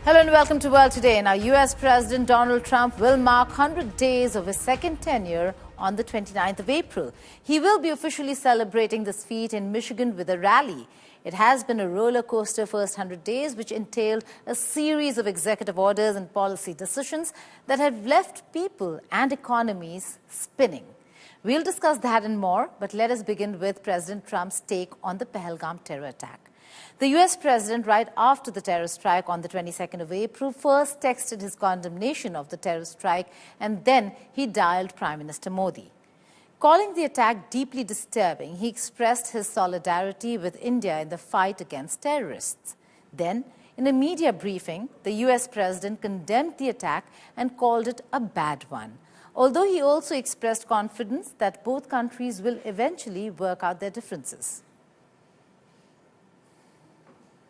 Hello and welcome to World Today. Now, US President Donald Trump will mark 100 days of his second tenure on the 29th of April. He will be officially celebrating this feat in Michigan with a rally. It has been a roller coaster first 100 days, which entailed a series of executive orders and policy decisions that have left people and economies spinning. We'll discuss that and more, but let us begin with President Trump's take on the Pahalgam terror attack. The US president, right after the terror strike on the 22nd of April, first texted his condemnation of the terror strike, and then he dialed Prime Minister Modi. Calling the attack deeply disturbing, he expressed his solidarity with India in the fight against terrorists. Then, in a media briefing, the US president condemned the attack and called it a bad one, although he also expressed confidence that both countries will eventually work out their differences.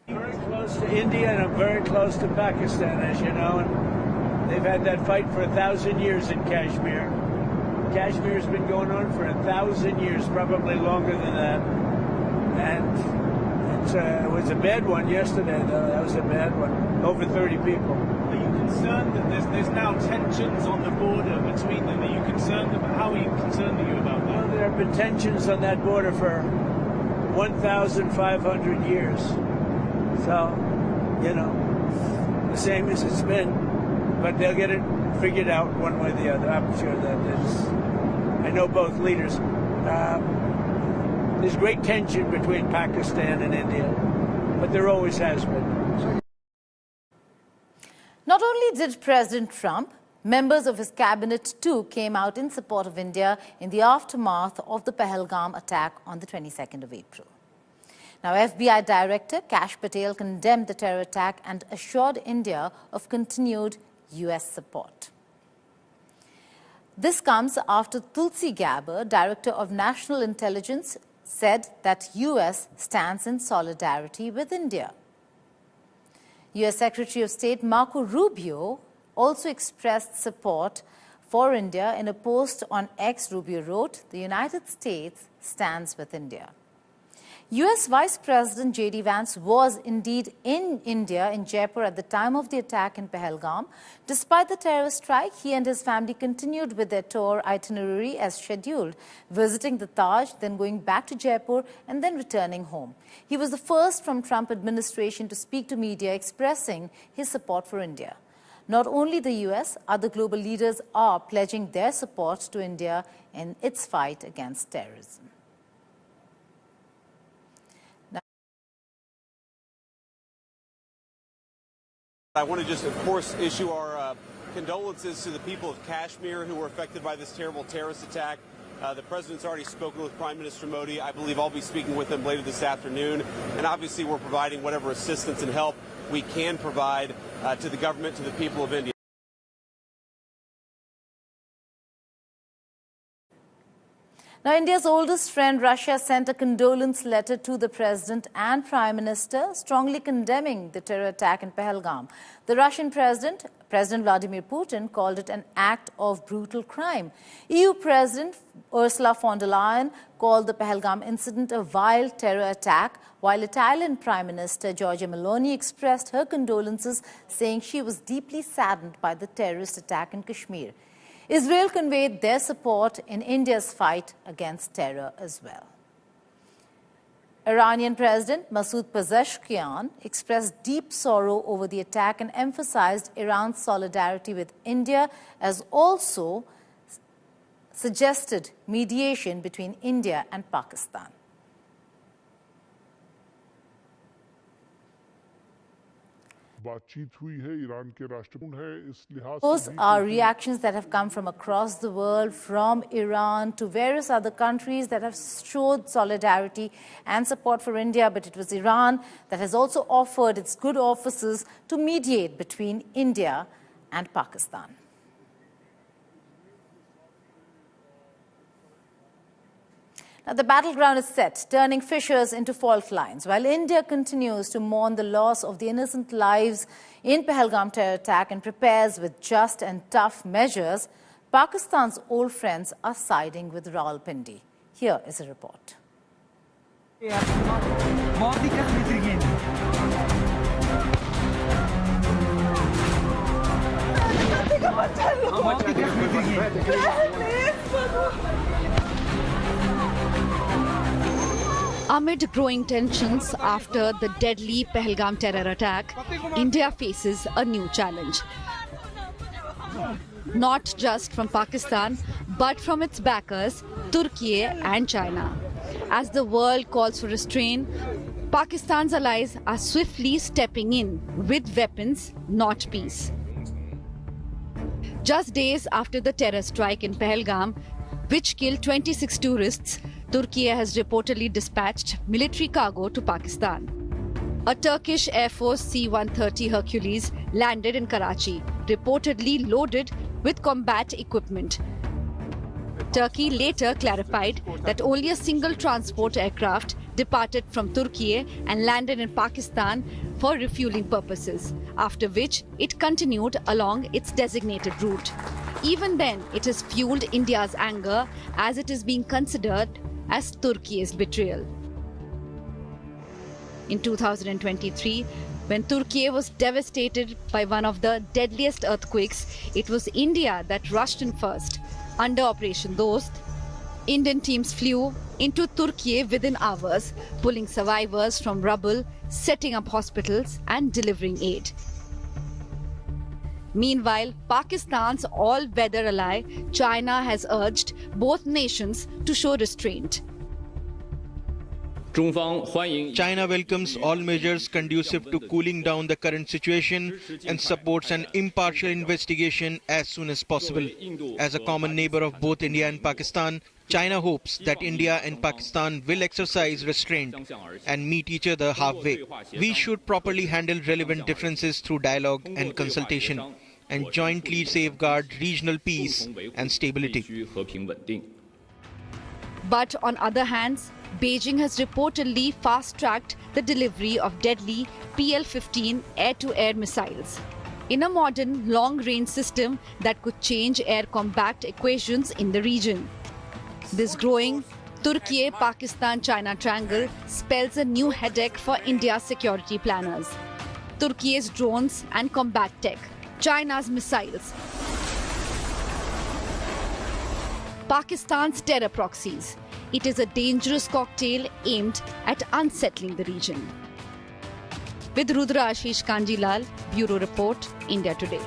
Very close to India, and I'm very close to Pakistan, as you know, and they've had that fight for 1,000 years in Kashmir. Kashmir's been going on for 1,000 years, probably longer than that. And it was a bad one yesterday, though. That was a bad one. Over 30 people. Are you concerned that there's now tensions on the border between them? Are you concerned about, how are you concerned about that? Well, there have been tensions on that border for 1,500 years. So, you know, the same as it's been, but they'll get it figured out one way or the other. I'm sure that I know both leaders. There's great tension between Pakistan and India, but there always has been. Not only did President Trump, members of his cabinet too came out in support of India in the aftermath of the Pahalgam attack on the 22nd of April. Now, FBI Director Kash Patel condemned the terror attack and assured India of continued US support. This comes after Tulsi Gabbard, Director of National Intelligence, said that US stands in solidarity with India. US Secretary of State Marco Rubio also expressed support for India. In a post on X, Rubio wrote, "The United States stands with India." US Vice President J.D. Vance was indeed in India, in Jaipur, at the time of the attack in Pahalgam. Despite the terror strike, he and his family continued with their tour itinerary as scheduled, visiting the Taj, then going back to Jaipur, and then returning home. He was the first from Trump administration to speak to media expressing his support for India. Not only the US, other global leaders are pledging their support to India in its fight against terrorism. I want to just, of course, issue our condolences to the people of Kashmir who were affected by this terrible terrorist attack. The president's already spoken with Prime Minister Modi. I believe I'll be speaking with him later this afternoon. And obviously, we're providing whatever assistance and help we can provide to the government, to the people of India. Now, India's oldest friend, Russia, sent a condolence letter to the president and prime minister, strongly condemning the terror attack in Pahalgam. The Russian president, President Vladimir Putin, called it an act of brutal crime. EU President Ursula von der Leyen called the Pahalgam incident a vile terror attack, while Italian Prime Minister Giorgia Meloni expressed her condolences, saying she was deeply saddened by the terrorist attack in Kashmir. Israel conveyed their support in India's fight against terror as well. Iranian President Masoud Pezeshkian expressed deep sorrow over the attack and emphasized Iran's solidarity with India, as also suggested mediation between India and Pakistan. Those are reactions that have come from across the world, from Iran to various other countries that have showed solidarity and support for India. But it was Iran that has also offered its good offices to mediate between India and Pakistan. Now, the battleground is set, turning fissures into fault lines. While India continues to mourn the loss of the innocent lives in Pahalgam terror attack and prepares with just and tough measures, Pakistan's old friends are siding with Rawalpindi. Here is a report. Amid growing tensions after the deadly Pahalgam terror attack, India faces a new challenge. Not just from Pakistan, but from its backers, Turkey and China. As the world calls for restraint, Pakistan's allies are swiftly stepping in with weapons, not peace. Just days after the terror strike in Pahalgam, which killed 26 tourists, Turkey has reportedly dispatched military cargo to Pakistan. A Turkish Air Force C-130 Hercules landed in Karachi, reportedly loaded with combat equipment. Turkey later clarified that only a single transport aircraft departed from Turkey and landed in Pakistan for refueling purposes, after which it continued along its designated route. Even then, it has fueled India's anger as it is being considered as Turkey's betrayal. In 2023, when Turkey was devastated by one of the deadliest earthquakes, it was India that rushed in first. Under Operation Dost, Indian teams flew into Turkey within hours, pulling survivors from rubble, setting up hospitals and delivering aid. Meanwhile, Pakistan's all-weather ally, China, has urged both nations to show restraint. China welcomes all measures conducive to cooling down the current situation and supports an impartial investigation as soon as possible. As a common neighbor of both India and Pakistan, China hopes that India and Pakistan will exercise restraint and meet each other halfway. We should properly handle relevant differences through dialogue and consultation and jointly safeguard regional peace and stability. But on other hands, Beijing has reportedly fast-tracked the delivery of deadly PL-15 air-to-air missiles in a modern long-range system that could change air combat equations in the region. This growing Turkey-Pakistan-China triangle spells a new headache for India's security planners. Turkey's drones and combat tech, China's missiles, Pakistan's terror proxies. It is a dangerous cocktail aimed at unsettling the region. With Rudra Ashish Kanjilal, Bureau Report, India Today.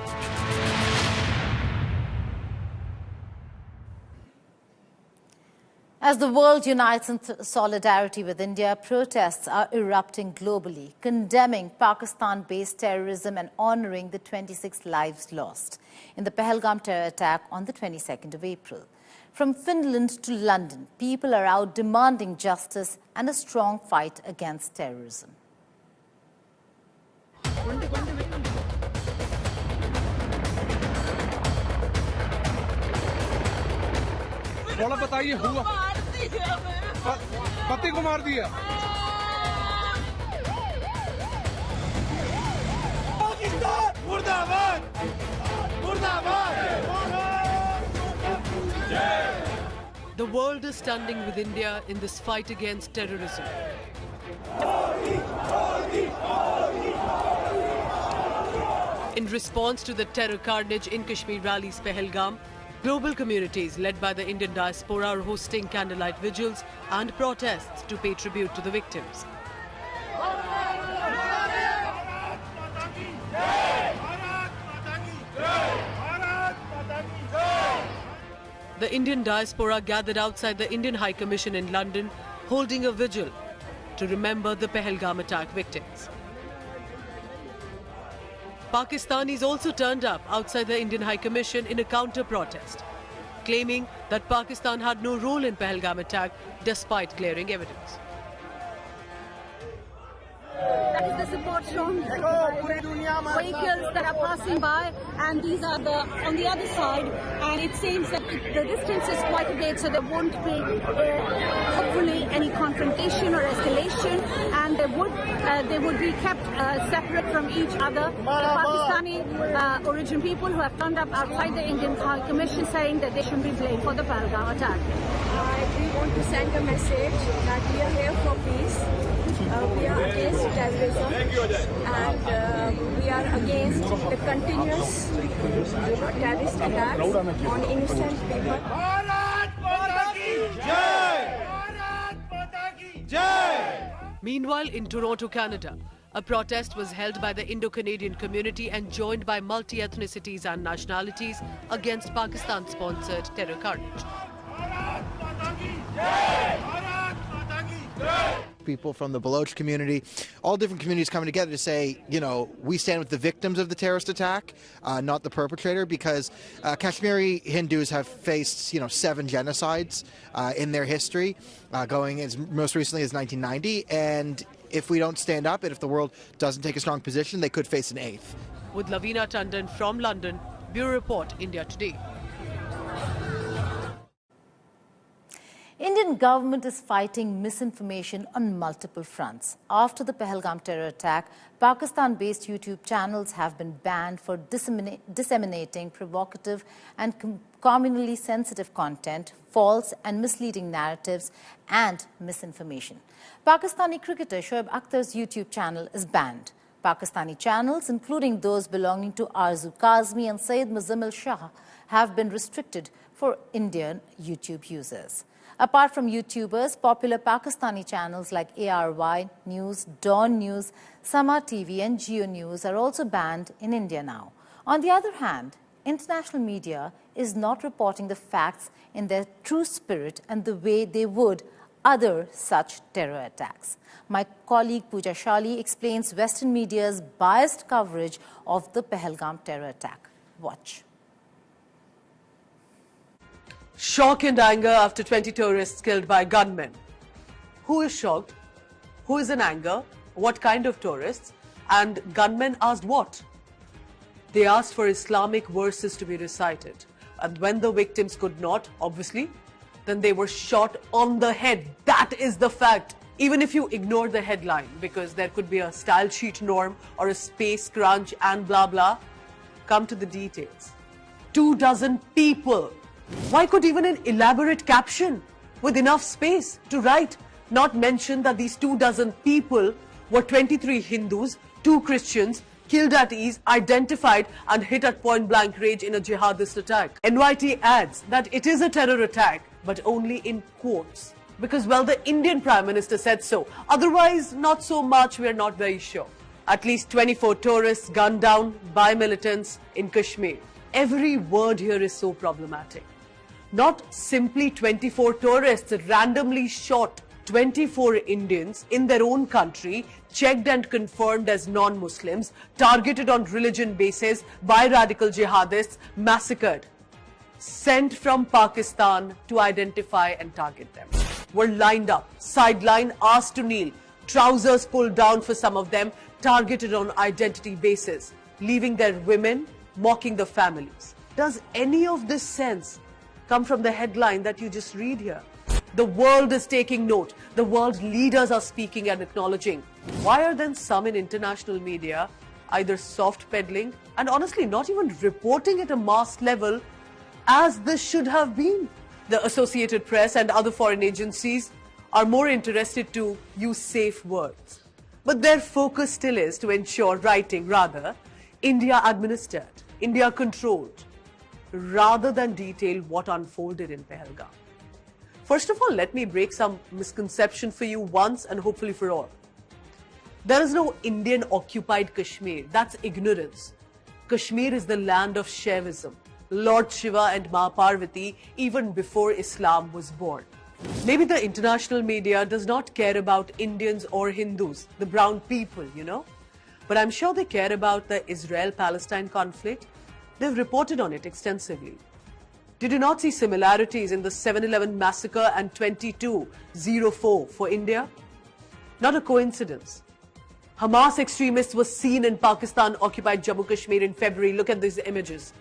As the world unites in solidarity with India, protests are erupting globally, condemning Pakistan-based terrorism and honoring the 26 lives lost in the Pahalgam terror attack on the 22nd of April. From Finland to London, people are out demanding justice and a strong fight against terrorism. बताइए हुआ पति को मार दिया मुर्दाबाद मुर्दाबाद The world is standing with India in this fight against terrorism. In response to the terror carnage in Kashmir rallies Pahalgam, global communities led by the Indian diaspora are hosting candlelight vigils and protests to pay tribute to the victims. The Indian diaspora gathered outside the Indian High Commission in London, holding a vigil to remember the Pahalgam attack victims. Pakistanis also turned up outside the Indian High Commission in a counter-protest, claiming that Pakistan had no role in Pahalgam attack despite glaring evidence. That is the support shown by vehicles that are passing by, and these are on the other side, and it seems that the distance is quite a bit, so there won't be hopefully any confrontation or escalation, and they would be kept separate from each other. The Pakistani origin people who have turned up outside the Indian High Commission saying that they should be blamed for the Pahalgam attack. We want to send a message that we are here for peace. We are against terrorism and we are against the continuous terrorist attacks on innocent people. Meanwhile, in Toronto, Canada, a protest was held by the Indo-Canadian community and joined by multi-ethnicities and nationalities against Pakistan-sponsored terror carnage. People from the Baloch community, all different communities coming together to say, you know, we stand with the victims of the terrorist attack, not the perpetrator, because Kashmiri Hindus have faced, 7 genocides in their history, going as most recently as 1990, and if we don't stand up and if the world doesn't take a strong position, they could face an 8th. With Lavina Tandon from London, Bureau Report, India Today. Indian government is fighting misinformation on multiple fronts. After the Pahalgam terror attack, Pakistan-based YouTube channels have been banned for disseminating provocative and communally sensitive content, false and misleading narratives, and misinformation. Pakistani cricketer Shoaib Akhtar's YouTube channel is banned. Pakistani channels, including those belonging to Arzu Kazmi and Syed Muzammil Shah, have been restricted for Indian YouTube users. Apart from YouTubers, popular Pakistani channels like ARY News, Dawn News, Sama TV and Geo News are also banned in India now. On the other hand, international media is not reporting the facts in their true spirit and the way they would other such terror attacks. My colleague Pooja Shali explains Western media's biased coverage of the Pahalgam terror attack. Watch. Shock and anger after 20 tourists killed by gunmen. Who is shocked? Who is in anger? What kind of tourists? And gunmen asked what? They asked for Islamic verses to be recited. And when the victims could not, obviously, then they were shot on the head. That is the fact. Even if you ignore the headline, because there could be a style sheet norm or a space crunch and blah blah, come to the details. 24 people. Why could even an elaborate caption with enough space to write not mention that these 24 people were 23 Hindus, 2 Christians, killed at ease, identified and hit at point-blank range in a jihadist attack? NYT adds that it is a terror attack, but only in quotes. Because, well, the Indian Prime Minister said so. Otherwise, not so much, we are not very sure. At least 24 tourists gunned down by militants in Kashmir. Every word here is so problematic. Not simply 24 tourists randomly shot 24 Indians in their own country, checked and confirmed as non-Muslims, targeted on religion basis by radical jihadists, massacred, sent from Pakistan to identify and target them. Were lined up, sideline, asked to kneel, trousers pulled down for some of them, targeted on identity basis, leaving their women, mocking the families. Does any of this sense come from the headline that you just read here? The world is taking note. The world's leaders are speaking and acknowledging. Why are then some in international media either soft peddling and honestly not even reporting at a mass level as this should have been? The Associated Press and other foreign agencies are more interested to use safe words. But their focus still is to ensure writing rather India administered, India controlled, rather than detail what unfolded in Pahalgam. First of all, let me break some misconception for you once and hopefully for all. There is no Indian-occupied Kashmir. That's ignorance. Kashmir is the land of Shaivism, Lord Shiva and Ma Parvati, even before Islam was born. Maybe the international media does not care about Indians or Hindus, the brown people, But I'm sure they care about the Israel-Palestine conflict. They've reported on it extensively. Did you not see similarities in the 7/11 massacre and 2204 for India? Not a coincidence. Hamas extremists were seen in Pakistan-occupied Jammu Kashmir in February. Look at these images.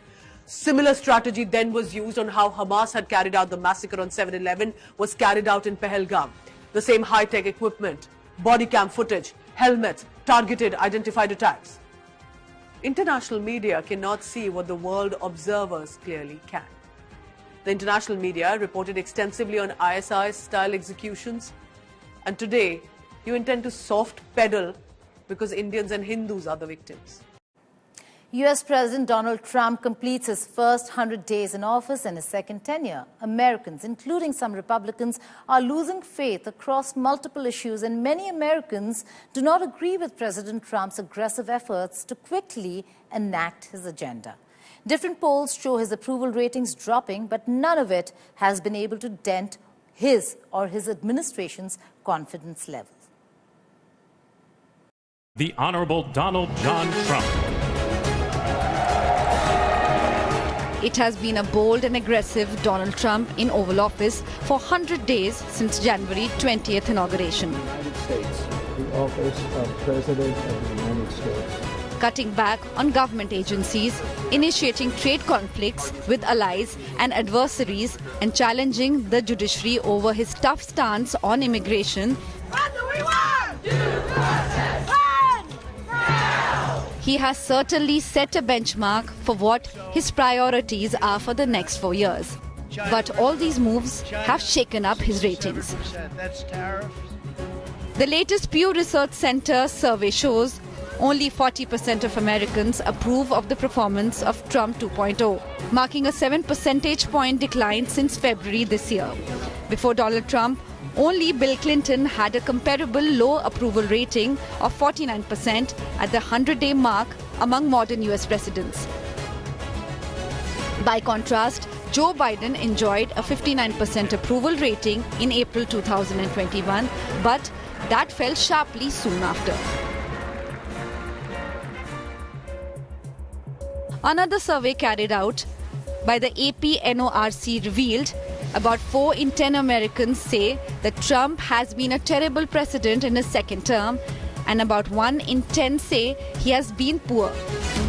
Similar strategy then was used on how Hamas had carried out the massacre on 7/11 was carried out in Pahalgam. The same high-tech equipment, body cam footage, helmets, targeted, identified attacks. International media cannot see what the world observers clearly can. The international media reported extensively on ISI-style executions, and today you intend to soft pedal because Indians and Hindus are the victims. U.S. President Donald Trump completes his first 100 days in office and his second tenure. Americans, including some Republicans, are losing faith across multiple issues, and many Americans do not agree with President Trump's aggressive efforts to quickly enact his agenda. Different polls show his approval ratings dropping, but none of it has been able to dent his or his administration's confidence level. The Honorable Donald John Trump. It has been a bold and aggressive Donald Trump in Oval Office for 100 days since January 20th inauguration. United States, the office of President of the United States. Cutting back on government agencies, initiating trade conflicts with allies and adversaries, and challenging the judiciary over his tough stance on immigration. What do we want? Due process. Run! Now! He has certainly set a benchmark for what his priorities are for the next 4 years. But all these moves have shaken up his ratings. That's tariffs. The latest Pew Research Center survey shows only 40% of Americans approve of the performance of Trump 2.0, marking a 7 percentage point decline since February this year. Before Donald Trump, only Bill Clinton had a comparable low approval rating of 49% at the 100-day mark among modern US presidents. By contrast, Joe Biden enjoyed a 59% approval rating in April 2021, but that fell sharply soon after. Another survey carried out by the AP-NORC revealed about 4 in 10 Americans say that Trump has been a terrible president in his second term, and about 1 in 10 say he has been poor.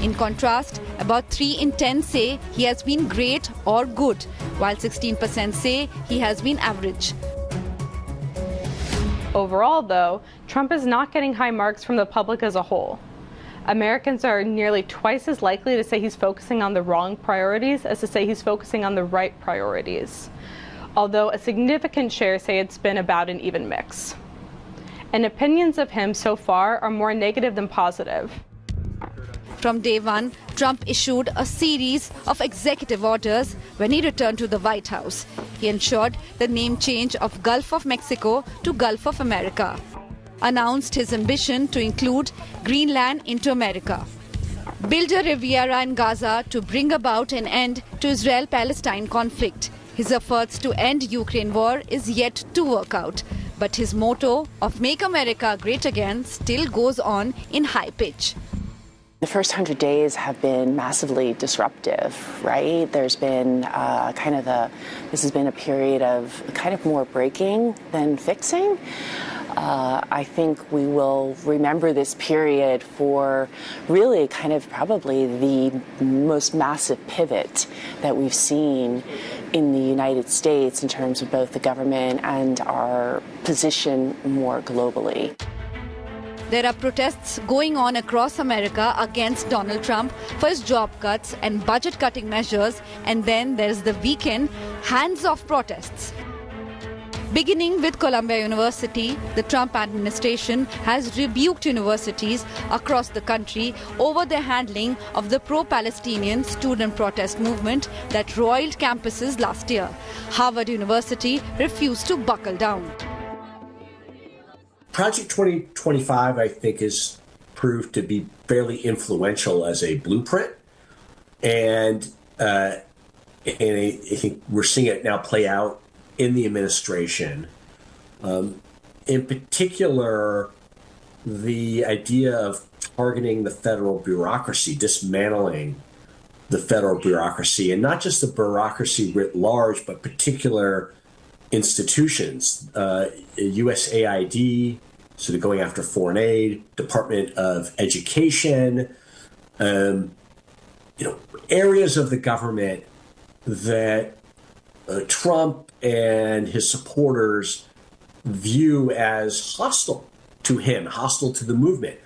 In contrast, about 3 in 10 say he has been great or good, while 16% say he has been average. Overall, though, Trump is not getting high marks from the public as a whole. Americans are nearly twice as likely to say he's focusing on the wrong priorities as to say he's focusing on the right priorities, although a significant share say it's been about an even mix. And opinions of him so far are more negative than positive. From day one, Trump issued a series of executive orders when he returned to the White House. He ensured the name change of Gulf of Mexico to Gulf of America, announced his ambition to include Greenland into America, build a Riviera in Gaza to bring about an end to Israel-Palestine conflict. His efforts to end Ukraine war is yet to work out, but his motto of Make America Great Again still goes on in high pitch. The first 100 days have been massively disruptive, right? There's been this has been a period of kind of more breaking than fixing. I think we will remember this period for really kind of probably the most massive pivot that we've seen in the United States in terms of both the government and our position more globally. There are protests going on across America against Donald Trump for his job cuts and budget-cutting measures, and then there's the weekend hands-off protests. Beginning with Columbia University, the Trump administration has rebuked universities across the country over their handling of the pro-Palestinian student protest movement that roiled campuses last year. Harvard University refused to buckle down. Project 2025, I think, has proved to be fairly influential as a blueprint. And I think we're seeing it now play out in the administration. In particular, the idea of targeting the federal bureaucracy, dismantling the federal bureaucracy, and not just the bureaucracy writ large, but particular institutions, USAID, so they're going after foreign aid, Department of Education, areas of the government that Trump and his supporters view as hostile to him, hostile to the movement.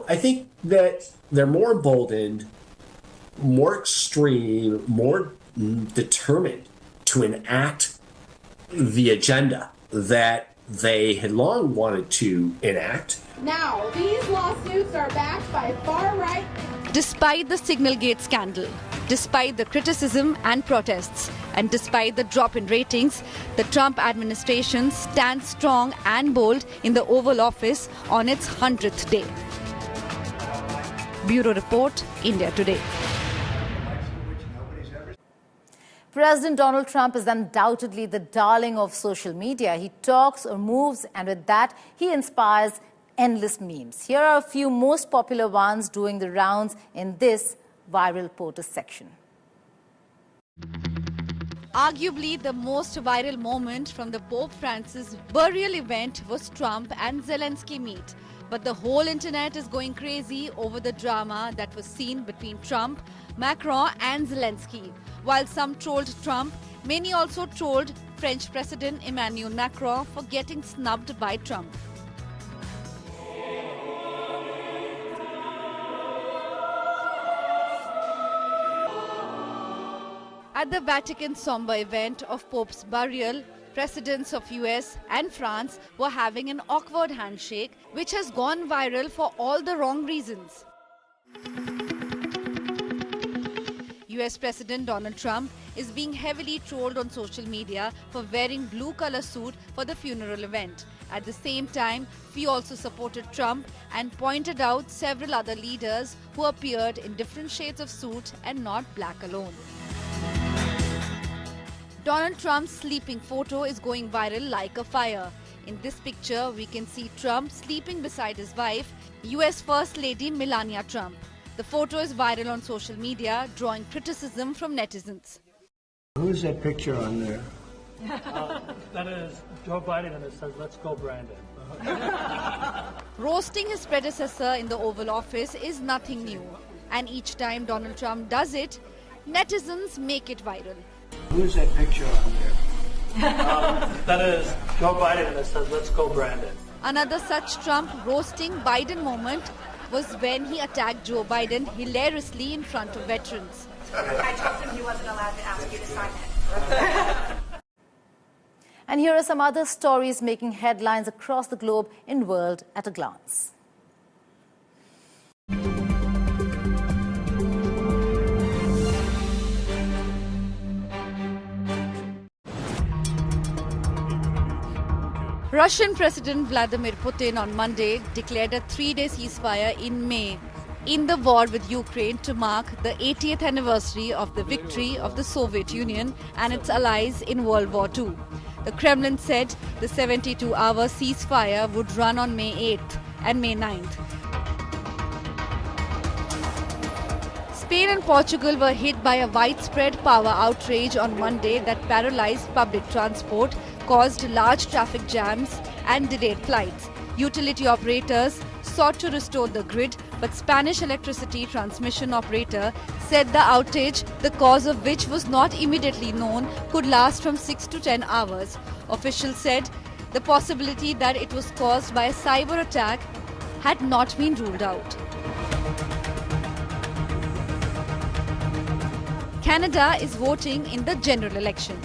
I think that they're more emboldened, more extreme, more determined to enact the agenda that they had long wanted to enact. Now, these lawsuits are backed by far-right. Despite the Signalgate scandal, despite the criticism and protests, and despite the drop in ratings, the Trump administration stands strong and bold in the Oval Office on its 100th day. Bureau Report, India Today. President Donald Trump is undoubtedly the darling of social media. He talks or moves, and with that, he inspires endless memes. Here are a few most popular ones doing the rounds in this viral POTUS section. Arguably, the most viral moment from the Pope Francis burial event was Trump and Zelensky meet. But the whole internet is going crazy over the drama that was seen between Trump, Macron and Zelensky. While some trolled Trump, many also trolled French President Emmanuel Macron for getting snubbed by Trump. At the Vatican somber event of Pope's burial, presidents of US and France were having an awkward handshake, which has gone viral for all the wrong reasons. US President Donald Trump is being heavily trolled on social media for wearing blue color suit for the funeral event. At the same time, we also supported Trump and pointed out several other leaders who appeared in different shades of suit and not black alone. Donald Trump's sleeping photo is going viral like a fire. In this picture, we can see Trump sleeping beside his wife, US First Lady Melania Trump. The photo is viral on social media, drawing criticism from netizens. Who's that picture on there? That is Joe Biden, and it says, "Let's go, Brandon." Roasting his predecessor in the Oval Office is nothing new. And each time Donald Trump does it, netizens make it viral. Who's that picture on there? That is Joe Biden, and it says, "Let's go, Brandon." Another such Trump roasting Biden moment was when he attacked Joe Biden hilariously in front of veterans. I told him he wasn't allowed to ask you to sign it. And here are some other stories making headlines across the globe in World at a Glance. Russian President Vladimir Putin on Monday declared a 3-day ceasefire in May in the war with Ukraine to mark the 80th anniversary of the victory of the Soviet Union and its allies in World War II. The Kremlin said the 72-hour ceasefire would run on May 8th and May 9th. Spain and Portugal were hit by a widespread power outrage on Monday that paralyzed public transport, caused large traffic jams and delayed flights. Utility operators sought to restore the grid, but Spanish electricity transmission operator said the outage, the cause of which was not immediately known, could last from 6 to 10 hours. Officials said the possibility that it was caused by a cyber attack had not been ruled out. Canada is voting in the general election.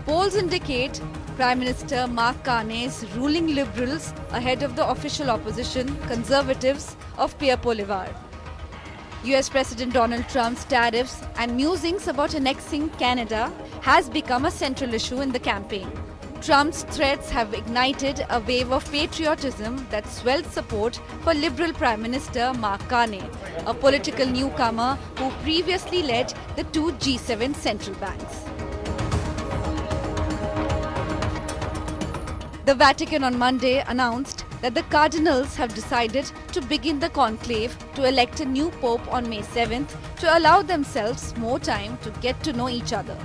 Polls indicate Prime Minister Mark Carney's ruling Liberals ahead of the official opposition Conservatives of Pierre Poilievre. US President Donald Trump's tariffs and musings about annexing Canada has become a central issue in the campaign. Trump's threats have ignited a wave of patriotism that swelled support for Liberal Prime Minister Mark Carney, a political newcomer who previously led the two G7 central banks. The Vatican on Monday announced that the cardinals have decided to begin the conclave to elect a new pope on May 7th to allow themselves more time to get to know each other.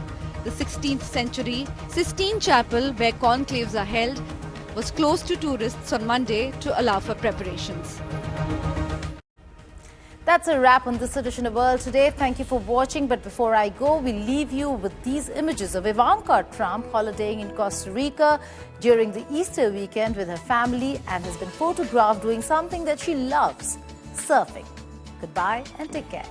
The 16th century Sistine Chapel, where conclaves are held, was closed to tourists on Monday to allow for preparations. That's a wrap on this edition of World Today. Thank you for watching. But before I go, we leave you with these images of Ivanka Trump holidaying in Costa Rica during the Easter weekend with her family and has been photographed doing something that she loves, surfing. Goodbye and take care.